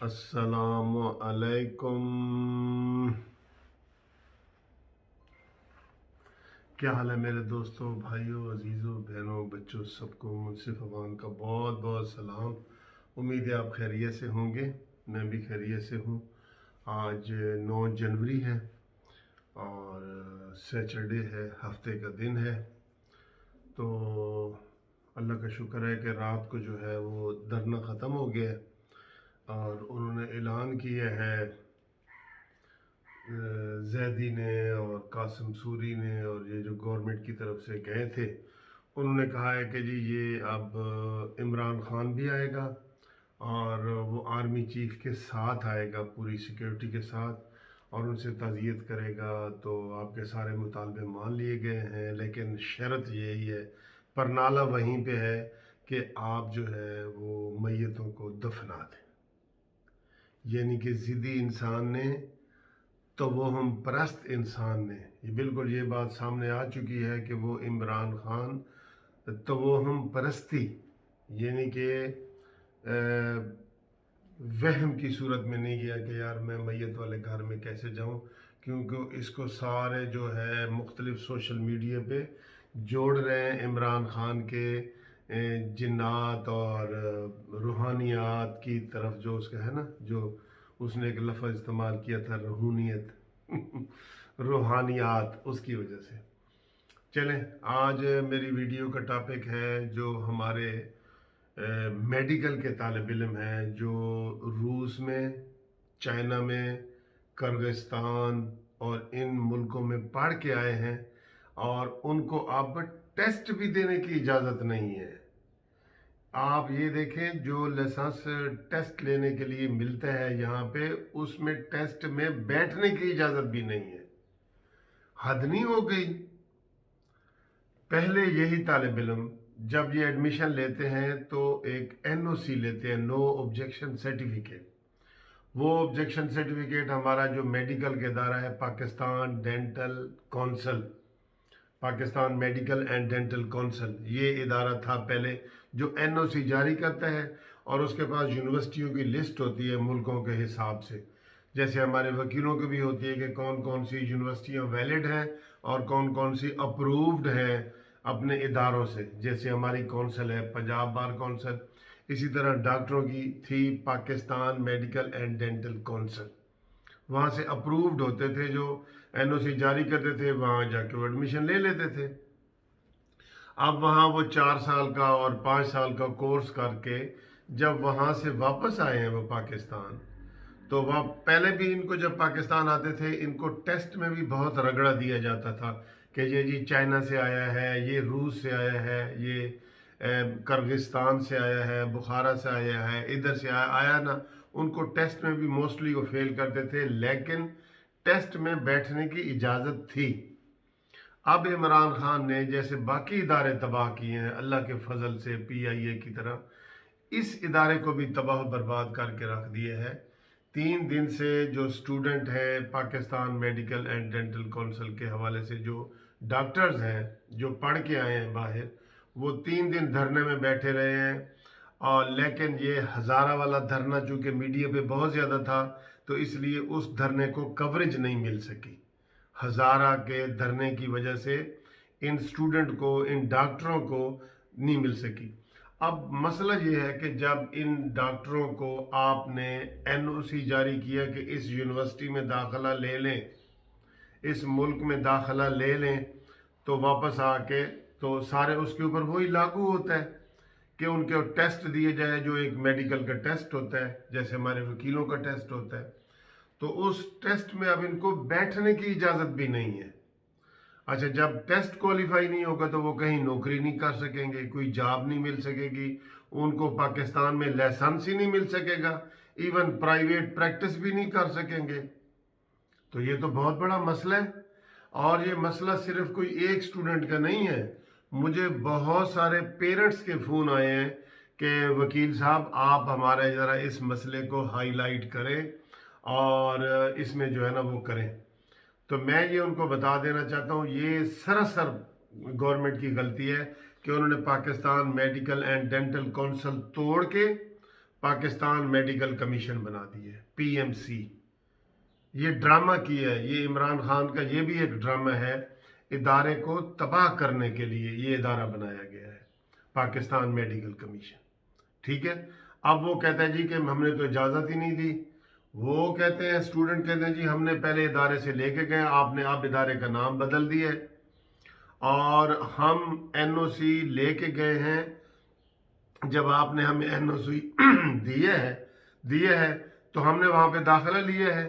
السلام علیکم۔ کیا حال ہے میرے دوستوں، بھائیوں، عزیزوں، بہنوں، بچوں، سب کو منصف امان کا بہت بہت سلام۔ امید ہے آپ خیریت سے ہوں گے، میں بھی خیریت سے ہوں۔ آج 9 جنوری ہے اور سیچرڈے ہے، ہفتے کا دن ہے۔ تو اللہ کا شکر ہے کہ رات کو جو ہے وہ دھرنا ختم ہو گیا ہے اور انہوں نے اعلان کیا ہے، زیدی نے اور قاسم سوری نے اور یہ جو گورنمنٹ کی طرف سے گئے تھے، انہوں نے کہا ہے کہ جی یہ اب عمران خان بھی آئے گا اور وہ آرمی چیف کے ساتھ آئے گا، پوری سیکیورٹی کے ساتھ، اور ان سے تعزیت کرے گا۔ تو آپ کے سارے مطالبے مان لیے گئے ہیں، لیکن شرط یہی ہے، پرنالہ وہیں پہ ہے کہ آپ جو ہے وہ میتوں کو دفنا دیں۔ یعنی کہ ضدی انسان نے، توہم پرست انسان نے، یہ بالکل یہ بات سامنے آ چکی ہے کہ وہ عمران خان توہم پرستی، یعنی کہ وہم کی صورت میں نہیں گیا کہ یار میں میت والے گھر میں کیسے جاؤں، کیونکہ اس کو سارے جو ہے مختلف سوشل میڈیا پہ جوڑ رہے ہیں عمران خان کے جنات اور روحانیات کی طرف، جو اس کا ہے نا، جو اس نے ایک لفظ استعمال کیا تھا، روحانیت روحانیات، اس کی وجہ سے۔ چلیں، آج میری ویڈیو کا ٹاپک ہے جو ہمارے میڈیکل کے طالب علم ہیں جو روس میں، چائنا میں، کرغستان اور ان ملکوں میں پڑھ کے آئے ہیں، اور ان کو اب ٹیسٹ بھی دینے کی اجازت نہیں ہے۔ آپ یہ دیکھیں، جو لائسنس ٹیسٹ لینے کے لیے ملتا ہے یہاں پہ، اس میں ٹیسٹ میں بیٹھنے کی اجازت بھی نہیں ہے۔ حد نہیں ہو گئی؟ پہلے یہی طالب علم جب یہ ایڈمیشن لیتے ہیں تو ایک NOC لیتے ہیں، نو آبجیکشن سرٹیفکیٹ۔ وہ آبجیکشن سرٹیفکیٹ ہمارا جو میڈیکل کا ادارہ ہے، Pakistan dental council, Pakistan medical and dental council, یہ ادارہ تھا پہلے جو NOC جاری کرتا ہے، اور اس کے پاس یونیورسٹیوں کی لسٹ ہوتی ہے ملکوں کے حساب سے۔ جیسے ہمارے وکیلوں کی بھی ہوتی ہے کہ کون کون سی یونیورسٹیاں ویلڈ ہیں اور کون کون سی اپرووڈ ہیں اپنے اداروں سے، جیسے ہماری کونسل ہے پنجاب بار کونسل، اسی طرح ڈاکٹروں کی تھی Pakistan medical and dental council. وہاں سے اپرووڈ ہوتے تھے، جو NOC جاری کرتے تھے، وہاں جا کے وہ ایڈمیشن لے لیتے تھے۔ اب وہاں وہ 4 سال کا اور 5 سال کا کورس کر کے جب وہاں سے واپس آئے ہیں وہ پاکستان، تو وہ پہلے بھی ان کو جب پاکستان آتے تھے ان کو ٹیسٹ میں بھی بہت رگڑا دیا جاتا تھا کہ یہ جی چائنا سے آیا ہے، یہ روس سے آیا ہے، یہ کرغستان سے آیا ہے، بخارا سے آیا ہے، ادھر سے آیا نا۔ ان کو ٹیسٹ میں بھی موسٹلی وہ فیل کرتے تھے، لیکن ٹیسٹ میں بیٹھنے کی اجازت تھی۔ اب عمران خان نے جیسے باقی ادارے تباہ کیے ہیں اللہ کے فضل سے، PIA کی طرح، اس ادارے کو بھی تباہ برباد کر کے رکھ دیے ہے۔ 3 دن سے جو سٹوڈنٹ ہیں Pakistan medical and dental council کے حوالے سے، جو ڈاکٹرز ہیں جو پڑھ کے آئے ہیں باہر، وہ 3 دن دھرنے میں بیٹھے رہے ہیں، اور لیکن یہ ہزارہ والا دھرنا چونکہ میڈیا پہ بہت زیادہ تھا تو اس لیے اس دھرنے کو کوریج نہیں مل سکی۔ ہزارہ کے دھرنے کی وجہ سے ان سٹوڈنٹ کو، ان ڈاکٹروں کو نہیں مل سکی۔ اب مسئلہ یہ ہے کہ جب ان ڈاکٹروں کو آپ نے NOC جاری کیا کہ اس یونیورسٹی میں داخلہ لے لیں، اس ملک میں داخلہ لے لیں، تو واپس آ کے تو سارے اس کے اوپر وہی لاگو ہوتا ہے کہ ان کے ٹیسٹ دیے جائے، جو ایک میڈیکل کا ٹیسٹ ہوتا ہے، جیسے ہمارے وکیلوں کا ٹیسٹ ہوتا ہے۔ تو اس ٹیسٹ میں اب ان کو بیٹھنے کی اجازت بھی نہیں ہے۔ اچھا، جب ٹیسٹ کوالیفائی نہیں ہوگا تو وہ کہیں نوکری نہیں کر سکیں گے، کوئی جاب نہیں مل سکے گی، ان کو پاکستان میں لائسنس ہی نہیں مل سکے گا، ایون پرائیویٹ پریکٹس بھی نہیں کر سکیں گے۔ تو یہ تو بہت بڑا مسئلہ ہے، اور یہ مسئلہ صرف کوئی ایک سٹوڈنٹ کا نہیں ہے۔ مجھے بہت سارے پیرنٹس کے فون آئے ہیں کہ وکیل صاحب آپ ہمارے ذرا اس مسئلے کو ہائی لائٹ کریں اور اس میں جو ہے نا وہ کریں۔ تو میں یہ ان کو بتا دینا چاہتا ہوں، یہ سراسر گورنمنٹ کی غلطی ہے کہ انہوں نے Pakistan medical and dental council توڑ کے پاکستان میڈیکل کمیشن بنا دی ہے، PMC۔ یہ ڈرامہ کیا ہے، یہ عمران خان کا یہ بھی ایک ڈرامہ ہے، ادارے کو تباہ کرنے کے لیے یہ ادارہ بنایا گیا ہے، پاکستان میڈیکل کمیشن۔ ٹھیک ہے، اب وہ کہتا ہے جی کہ ہم نے تو اجازت ہی نہیں دی۔ وہ کہتے ہیں، اسٹوڈنٹ کہتے ہیں جی ہم نے پہلے ادارے سے لے کے گئے، آپ نے اب ادارے کا نام بدل دیا ہے، اور ہم NOC لے کے گئے ہیں، جب آپ نے ہمیں NOC دیے ہے تو ہم نے وہاں پہ داخلہ لیا ہے۔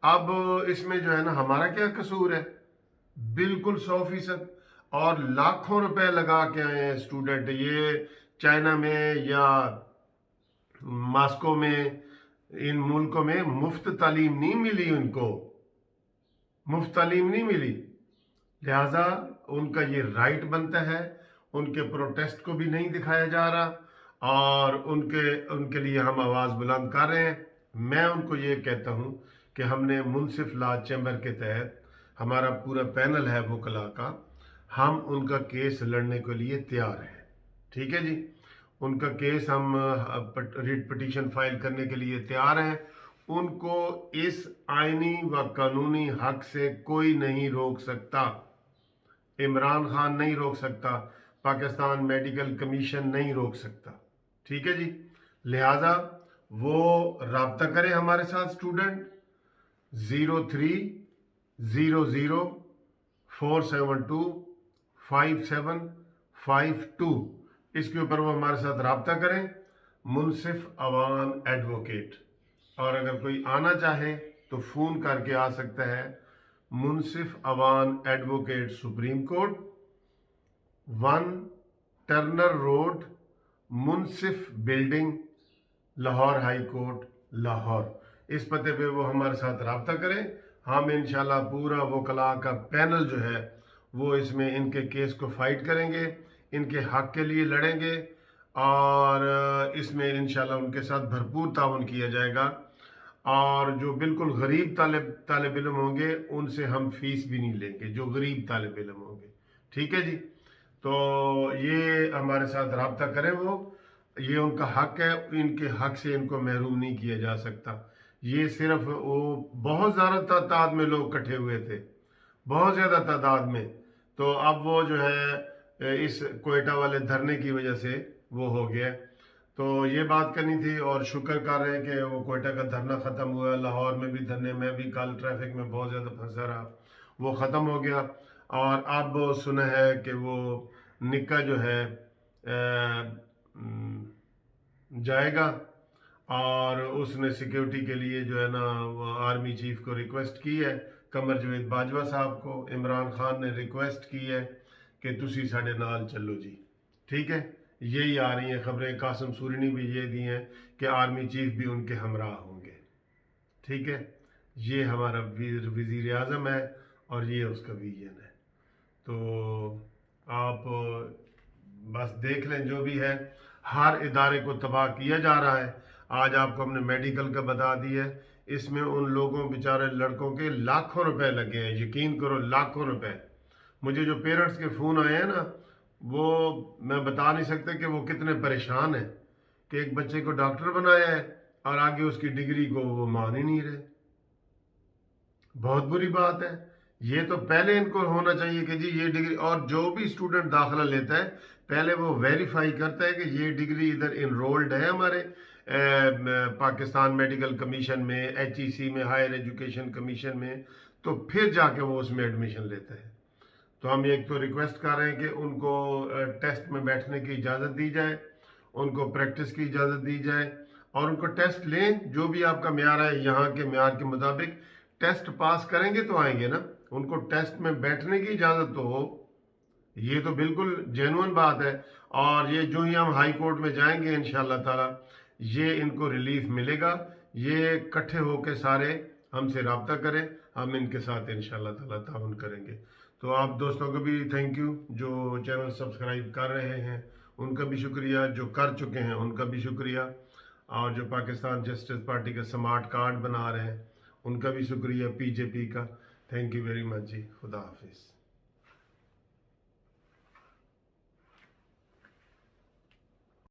اب اس میں جو ہے نا ہمارا کیا قصور ہے؟ بالکل 100%، اور لاکھوں روپے لگا کے آئے ہیں اسٹوڈنٹ۔ یہ چائنا میں یا ماسکو میں، ان ملکوں میں مفت تعلیم نہیں ملی، ان کو مفت تعلیم نہیں ملی، لہٰذا ان کا یہ رائٹ بنتا ہے۔ ان کے پروٹیسٹ کو بھی نہیں دکھایا جا رہا، اور ان کے لیے ہم آواز بلند کر رہے ہیں۔ میں ان کو یہ کہتا ہوں کہ ہم نے منصف لا چیمبر کے تحت، ہمارا پورا پینل ہے وکلاء کا، ہم ان کا کیس لڑنے کے لیے تیار ہیں۔ ٹھیک ہے جی، ان کا کیس ہم ریٹ پٹیشن فائل کرنے کے لیے تیار ہیں۔ ان کو اس آئینی و قانونی حق سے کوئی نہیں روک سکتا، عمران خان نہیں روک سکتا، پاکستان میڈیکل کمیشن نہیں روک سکتا۔ ٹھیک ہے جی، لہٰذا وہ رابطہ کریں ہمارے ساتھ اسٹوڈنٹ 030047255752، اس کے اوپر وہ ہمارے ساتھ رابطہ کریں، منصف عوان ایڈوکیٹ۔ اور اگر کوئی آنا چاہے تو فون کر کے آ سکتا ہے، Munsif Awan advocate, supreme court, 1 Turner road, Munsif building, Lahore high court, Lahore. اس پتے پہ وہ ہمارے ساتھ رابطہ کریں، ہم انشاءاللہ پورا وکلاء کا پینل جو ہے وہ اس میں ان کے کیس کو فائٹ کریں گے، ان کے حق کے لیے لڑیں گے، اور اس میں انشاءاللہ ان کے ساتھ بھرپور تعاون کیا جائے گا۔ اور جو بالکل غریب طالب علم ہوں گے ان سے ہم فیس بھی نہیں لیں گے، جو غریب طالب علم ہوں گے۔ ٹھیک ہے جی، تو یہ ہمارے ساتھ رابطہ کریں، وہ یہ ان کا حق ہے، ان کے حق سے ان کو محروم نہیں کیا جا سکتا۔ یہ صرف وہ بہت زیادہ تعداد میں لوگ اکٹھے ہوئے تھے، بہت زیادہ تعداد میں، تو اب وہ جو ہے اس کوئٹہ والے دھرنے کی وجہ سے وہ ہو گیا۔ تو یہ بات کرنی تھی، اور شکر کر رہے ہیں کہ وہ کوئٹہ کا دھرنا ختم ہوا، لاہور میں بھی دھرنے میں بھی کل ٹریفک میں بہت زیادہ پھنسا رہا، وہ ختم ہو گیا۔ اور اب سنا ہے کہ وہ نکا جو ہے جائے گا، اور اس نے سیکیورٹی کے لیے جو ہے نا آرمی چیف کو ریکویسٹ کی ہے، قمر جاوید باجوہ صاحب کو عمران خان نے ریکویسٹ کی ہے کہ تسی ساڈے نال چلو جی۔ ٹھیک ہے، یہی آ رہی ہیں خبریں، قاسم سوری نے بھی یہ دی ہیں کہ آرمی چیف بھی ان کے ہمراہ ہوں گے۔ ٹھیک ہے، یہ ہمارا وزیر اعظم ہے، اور یہ اس کا ویژن ہے۔ تو آپ بس دیکھ لیں، جو بھی ہے ہر ادارے کو تباہ کیا جا رہا ہے۔ آج آپ کو ہم نے میڈیکل کا بتا دیا ہے، اس میں ان لوگوں بیچارے لڑکوں کے لاکھوں روپے لگے ہیں، یقین کرو لاکھوں روپے۔ مجھے جو پیرنٹس کے فون آئے ہیں نا، وہ میں بتا نہیں سکتا کہ وہ کتنے پریشان ہیں کہ ایک بچے کو ڈاکٹر بنایا ہے اور آگے اس کی ڈگری کو وہ مان ہی نہیں رہے۔ بہت بری بات ہے۔ یہ تو پہلے ان کو ہونا چاہیے کہ جی یہ ڈگری، اور جو بھی اسٹوڈنٹ داخلہ لیتا ہے پہلے وہ ویریفائی کرتا ہے کہ یہ ڈگری ادھر انرولڈ ہے ہمارے پاکستان میڈیکل کمیشن میں، HEC میں، ہائر ایجوکیشن کمیشن میں، تو پھر جا کے وہ اس میں ایڈمیشن لیتا ہے۔ تو ہم ایک تو ریکویسٹ کر رہے ہیں کہ ان کو ٹیسٹ میں بیٹھنے کی اجازت دی جائے، ان کو پریکٹس کی اجازت دی جائے، اور ان کو ٹیسٹ لیں، جو بھی آپ کا معیار ہے یہاں کے معیار کے مطابق ٹیسٹ پاس کریں گے تو آئیں گے نا، ان کو ٹیسٹ میں بیٹھنے کی اجازت تو ہو۔ یہ تو بالکل جینوئن بات ہے، اور یہ جو ہی ہم ہائی کورٹ میں جائیں گے انشاءاللہ تعالی یہ ان کو ریلیف ملے گا۔ یہ اکٹھے ہو کے سارے ہم سے رابطہ کریں، ہم ان کے ساتھ انشاءاللہ تعالی تعاون کریں گے۔ تو آپ دوستوں کو بھی تھینک یو، جو چینل سبسکرائب کر رہے ہیں ان کا بھی شکریہ، جو کر چکے ہیں ان کا بھی شکریہ، اور جو پاکستان جسٹس پارٹی کا سمارٹ کارڈ بنا رہے ہیں ان کا بھی شکریہ، PJP کا۔ تھینک یو ویری مچ جی، خدا حافظ۔